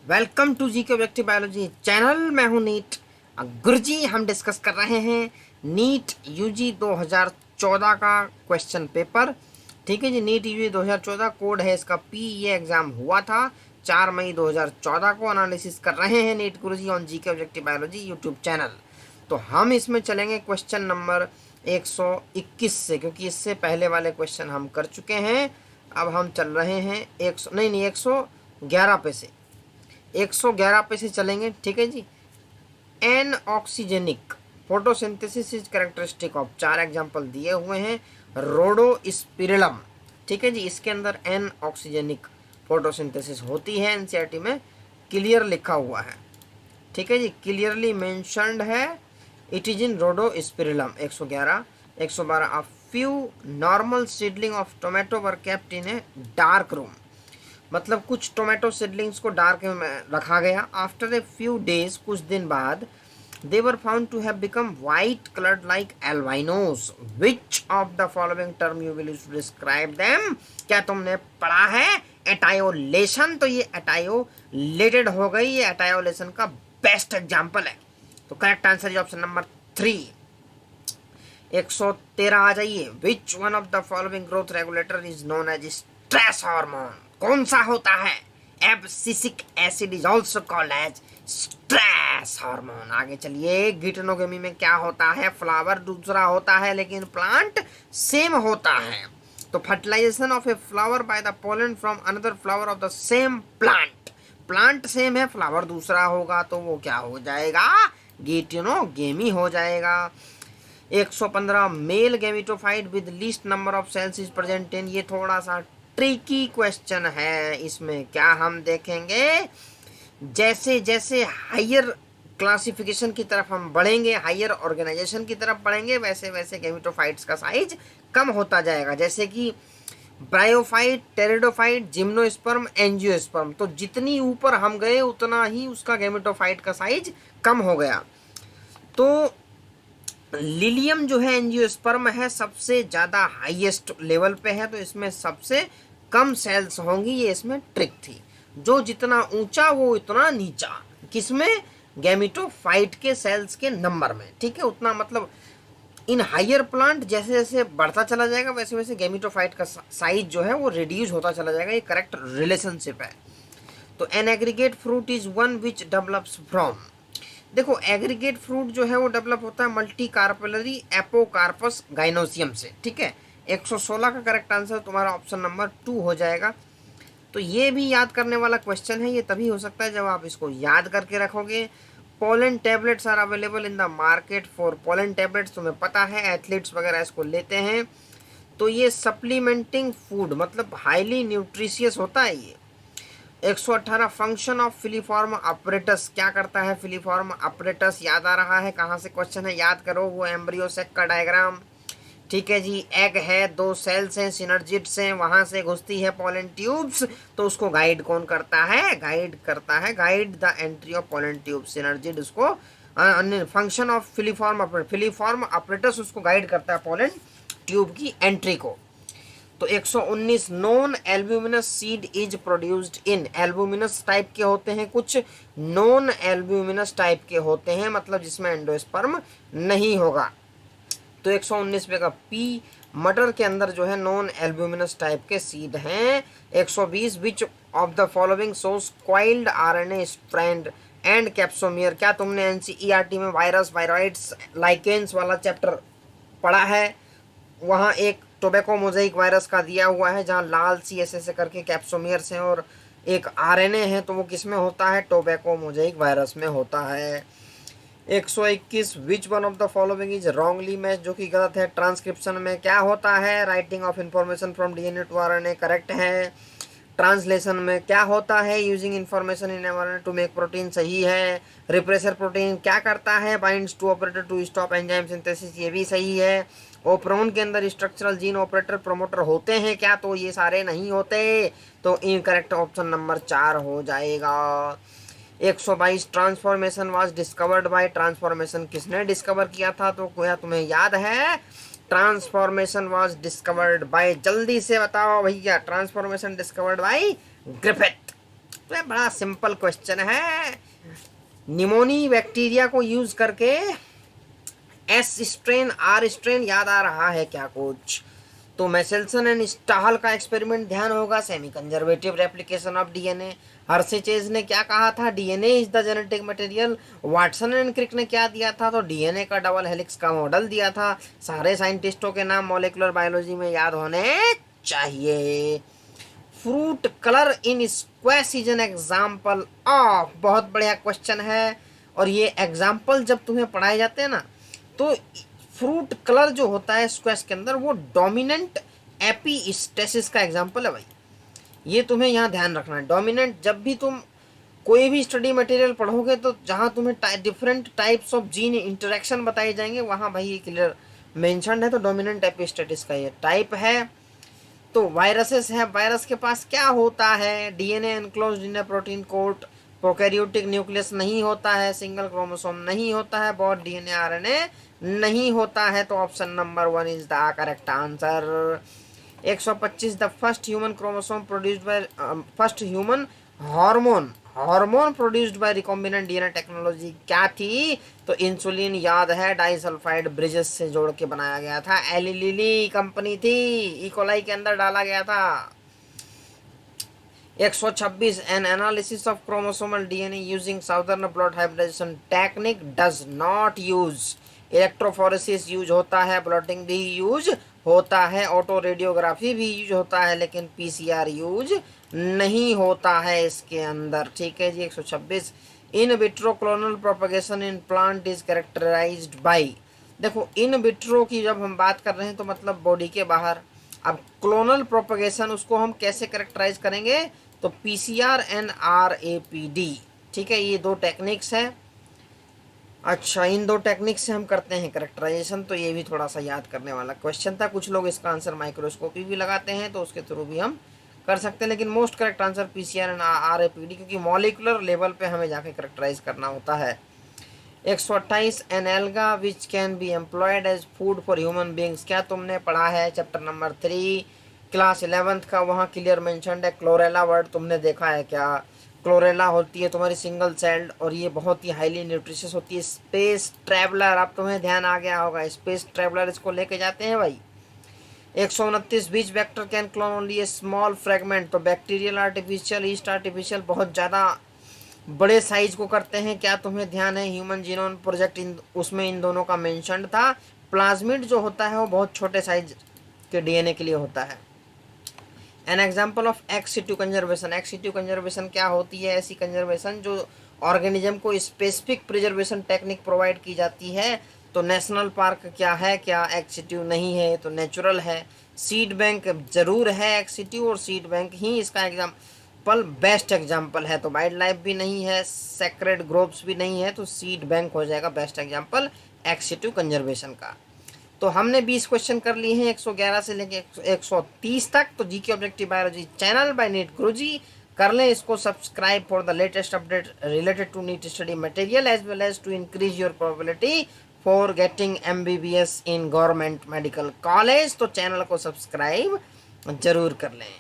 Welcome to जी के objective biology channel. मैं हूं नीट गुरुजी। हम डिस्कस कर रहे हैं नीट यूजी 2014 का क्वेश्चन पेपर। ठीक है जी, नीट यूजी 2014 कोड है इसका पी। ये एग्जाम हुआ था 4 मई 2014 को। एनालिसिस कर रहे हैं नीट गुरुजी ऑन जी के ऑब्जेक्टिव बायोलॉजी यूट्यूब चैनल। तो हम इसमें चलेंगे क्वेश्चन नंबर 121 से, क्योंकि इससे पहले वाले क्वेश्चन हम कर चुके हैं। अब हम चल रहे हैं 111 पे से 111 पे से चलेंगे। ठीक है जी। Anoxygenic photosynthesis is characteristic of, 4 example दिए हुए हैं। रोडोस्पिरिलम, ठीक है जी, इसके अंदर एन ऑक्सीजेनिक फोटोसिंथेसिस होती है। एनसीईआरटी में क्लियर लिखा हुआ है। ठीक है जी, क्लियरली मेंशन्ड है। It is in Rhodospirillum. 111 112 a few normal seedling of tomato were kept in a dark room. मतलब कुछ टोमेटो सीडलिंग्स को डार्क में रखा गया। आफ्टर ए फ्यू डेज, कुछ दिन बाद, they were found to have become white coloured like albinos. Which of the following term you will use to describe them? क्या तुमने पढ़ा है एटायोलेशन? तो ये एटायोलेटेड हो गई। ये एटायोलेशन का बेस्ट एग्जाम्पल है। तो correct answer is option number 3। 113 आ जाइए। Which one of the following growth regulator is known as stress hormone? कौन सा होता है? Abscisic acid is also called as stress hormone. आगे चलिए। गिटनोगेमी में क्या होता है? फ्लावर दूसरा होता है लेकिन प्लांट सेम होता है। तो fertilisation of a flower by the pollen from another flower of the same plant. Plant same है, फ्लावर दूसरा होगा तो वो क्या हो जाएगा? गिटनोगेमी हो जाएगा। 115 male gametophyte with least number of cells is present in. ये थोड़ा सा ट्रिकी क्वेश्चन है। इसमें क्या हम देखेंगे, जैसे जैसे हायर क्लासिफिकेशन की तरफ हम बढ़ेंगे, हायर ऑर्गेनाइजेशन की तरफ बढ़ेंगे, वैसे वैसे गैमेटोफाइट्स का साइज कम होता जाएगा। जैसे कि ब्रायोफाइट, टेरिडोफाइट, जिम्नोस्पर्म, एंजियोस्पर्म। तो जितनी ऊपर हम गए उतना ही उसका गैमेटोफाइट का साइज कम हो गया। तो लिलियम जो है एंजियोस्पर्म है, सबसे ज़्यादा हाईएस्ट लेवल पे है, तो इसमें सबसे कम सेल्स होंगी। ये इसमें ट्रिक थी। जो जितना ऊंचा वो उतना नीचा। किसमें? गैमेटोफाइट के सेल्स के नंबर में। ठीक है, उतना मतलब इन हायर प्लांट जैसे जैसे बढ़ता चला जाएगा वैसे वैसे गैमेटोफाइट का साइज जो है वो रिड्यूस होता चला जाएगा। ये करेक्ट रिलेशनशिप है। तो an aggregate fruit is one which develops from. देखो, एग्रीगेट फ्रूट जो है वो डेवलप होता है मल्टी कार्पेलरी एपोकार्पस गाइनोसियम से। ठीक है, 116 का करेक्ट आंसर तुम्हारा ऑप्शन नंबर 2 हो जाएगा। तो ये भी याद करने वाला क्वेश्चन है। ये तभी हो सकता है जब आप इसको याद करके रखोगे। Pollen tablets are available in the market for pollen tablets. तुम्हें पता है एथलीट्स वगैरह इसको लेते हैं। तो ये सप्लीमेंटिंग फूड मतलब हाईली न्यूट्रिशियस होता है ये। 118 फंक्शन ऑफ फिलीफॉर्म अपरेटस। क्या करता है फिलीफॉर्म अपरेटस? याद आ रहा है कहाँ से क्वेश्चन है? याद करो, वो एम्ब्रियो सेक का डायग्राम। ठीक है जी, एग है, 2 सेल्स हैं, सिनर्जिड्स हैं, वहां से घुसती है पोलन ट्यूब्स। तो उसको गाइड कौन करता है? गाइड करता है, guide the entry of pollen tube. Synergid उसको फंक्शन ऑफ फिलीफॉर्म अपरेटस उसको गाइड करता है पोलन ट्यूब की एंट्री को। तो 119 non albuminous seed is produced in. Albuminous type के होते हैं कुछ, नॉन एल्ब्यूमिनस टाइप के होते हैं, मतलब जिसमें एंडोस्पर्म नहीं होगा। तो 119 पे का पी। मटर के अंदर जो है नॉन एल्ब्यूमिनस टाइप के सीड हैं। 120 विच of the following source coiled RNA strand and capsomere. क्या तुमने एनसीईआरटी में वायरस, वायरॉइड्स, लाइकेंस वाला चैप्टर पढ़ा है? वहाँ एक टोबैको मोज़ेइक वायरस का दिया हुआ है जहाँ लाल सी ऐसे करके कैप्सोमियर्स हैं और एक आरएनए है। तो वो किस में होता है? टोबैको मोज़ेइक वायरस में होता है। 121 which one of the following is wrongly match, जो कि गलत है। ट्रांसक्रिप्शन में क्या होता है? Writing of information from DNA to RNA, correct है। ट्रांसलेशन में क्या होता है? Using information in environment to make protein, सही है। रिप्रेसर प्रोटीन क्या करता है? Binds to operator to stop enzyme synthesis, ये भी सही है। ओप्रोन के अंदर स्ट्रक्चरल जीन ऑपरेटर प्रोमोटर होते हैं क्या? तो ये सारे नहीं होते। तो इनकरेक्ट ऑप्शन नंबर 4 हो जाएगा। 122 transformation was discovered by. Transformation किसने डिस्कवर किया था? तो क्या तुम्हें याद है? ट्रांसफॉर्मेशन वाज डिस्कवर्ड बाय, जल्दी से बताओ भैया। Transformation discovered by Griffith. तो ये बड़ा सिंपल क्वेश्चन है। निमोनी बैक्टीरिया को यूज करके एस स्ट्रेन आर स्ट्रेन याद आ रहा है क्या कुछ? तो मेसेल्सन एंड स्टाहल का एक्सपेरिमेंट ध्यान होगा, semi conservative replication of DNA. Hershey Chase ने क्या कहा था? DNA is the genetic material. Watson and Crick ने क्या दिया था? तो डीएनए का डबल हेलिक्स का मॉडल दिया था। सारे साइंटिस्टों के नाम मॉलिक्यूलर बायोलॉजी में याद होने चाहिए। Fruit colour in squash is an example of, बहुत बढ़िया क्वेश्चन है। और ये एग्जाम्पल जब तुम्हें पढ़ाए जाते हैं ना, तो फ्रूट कलर जो होता है स्क्वैश के अंदर वो डोमिनेंट एपिस्टेसिस का एग्जाम्पल है भाई। ये तुम्हें यहाँ ध्यान रखना है। डोमिनेंट, जब भी तुम कोई भी स्टडी मटेरियल पढ़ोगे तो जहाँ तुम्हें different types of gene interaction बताए जाएंगे वहाँ भाई ये क्लियर मेंशन्ड है। तो डोमिनेंट एपिस्टेसिस का ये टाइप है। तो वायरसेस है, वायरस के पास क्या होता है? DNA enclosed in a protein coat. Prokaryotic nucleus नहीं होता है, सिंगल क्रोमोसोम नहीं होता है, बहुत डीएनए आरएनए नहीं होता है। तो option number 1 is the correct answer. 125 the first human chromosome produced by first human hormone produced by recombinant DNA technology क्या थी? तो इंसुलिन याद है, डाइसल्फाइड ब्रिजेस से जोड़ के बनाया गया था। एली लिली कंपनी थी, इकोलाई के अंदर डाला गया था। 126 N analysis of chromosomal DNA using southern blot hybridization technique does not use. Electrophoresis use होता है, ब्लॉटिंग भी यूज होता है, ऑटो रेडियोग्राफी भी यूज होता है, लेकिन पीसीआर यूज नहीं होता है इसके अंदर। ठीक है जी। 126 in vitro clonal propagation in plant is characterised by. देखो इन विट्रो की जब हम बात कर रहे हैं तो मतलब बॉडी के बाहर। अब क्लोनल प्रोपगेशन उसको हम कैसे कैरेक्टराइज करेंगे? तो पीसीआर एंड आरएपीडी। ठीक है, ये दो टेक्निक्स है। अच्छा, इन दो टेक्निक से हम करते हैं करेक्टराइजेशन। तो ये भी थोड़ा सा याद करने वाला क्वेश्चन था। कुछ लोग इसका आंसर माइक्रोस्कोपी भी लगाते हैं तो उसके थ्रू भी हम कर सकते हैं, लेकिन most correct answer PCR and RAPD, क्योंकि मॉलिकुलर लेवल पे हमें जाके करेक्टराइज करना होता है। 128 an alga which can be employed as food for human beings. क्या तुमने पढ़ा है चैप्टर नंबर 3 क्लास 11th का? वहाँ क्लियर मेंशन्ड है। क्लोरेला वर्ड तुमने देखा है क्या? क्लोरेला होती है तुम्हारी सिंगल सेल्ड और ये बहुत ही हाईली न्यूट्रिशियस होती है। स्पेस ट्रैवलर, अब तुम्हें ध्यान आ गया होगा, स्पेस ट्रैवलर इसको लेके जाते हैं भाई। 129 which vector can clone only a small fragment. तो बैक्टीरियल आर्टिफिशियल, ईस्ट आर्टिफिशियल बहुत ज़्यादा बड़े साइज को करते हैं। क्या तुम्हें ध्यान है? ह्यूमन जीनोम प्रोजेक्ट उसमें इन दोनों का मेंशन्ड था। प्लाज्मिड जो होता है वो बहुत छोटे साइज के डीएनए के लिए होता है। An example of ex situ conservation. Ex situ conservation क्या होती है? ऐसी कंजर्वेशन जो ऑर्गेनिज्म को स्पेसिफिक प्रिजर्वेशन टेक्निक प्रोवाइड की जाती है। तो नेशनल पार्क क्या है? क्या एक्स सिटू नहीं है, तो नेचुरल है। सीड बैंक जरूर है एक्स सिटू, और सीड बैंक ही इसका एग्जाम्पल बेस्ट एग्जाम्पल है। तो वाइल्ड लाइफ भी नहीं है, सेक्रेड ग्रोव्स भी नहीं है, तो सीड बैंक हो जाएगा best example ex situ conservation का। तो हमने 20 क्वेश्चन कर लिए हैं 111 से लेके 130 तक। तो GK objective biology channel by NEET Guruji, कर लें इसको subscribe for the latest update related to NEET study material as well as to increase your probability for getting MBBS in government medical college. तो चैनल को subscribe जरूर कर लें।